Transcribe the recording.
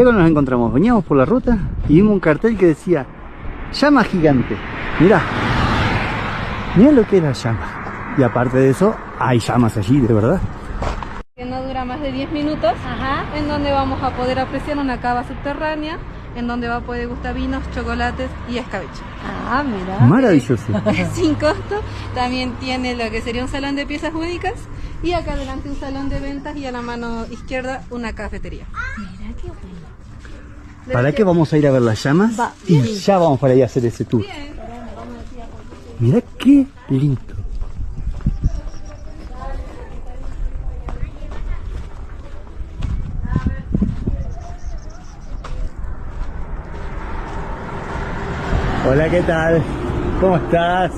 Luego nos encontramos, veníamos por la ruta y vimos un cartel que decía llama gigante. Mirá lo que era llama. Y aparte de eso, hay llamas allí, de verdad. Que no dura más de 10 minutos, en donde vamos a poder apreciar una cava subterránea, en donde va a poder gustar vinos, chocolates y escabeche. Ah, mira. Maravilloso. Sin costo. También tiene lo que sería un salón de piezas únicas y acá adelante un salón de ventas y a la mano izquierda una cafetería. Mira qué bueno. ¿Para qué vamos a ir a ver las llamas? Y ya vamos para ir a hacer ese tour. Bien. Mirá qué lindo. Hola, ¿qué tal? ¿Cómo estás?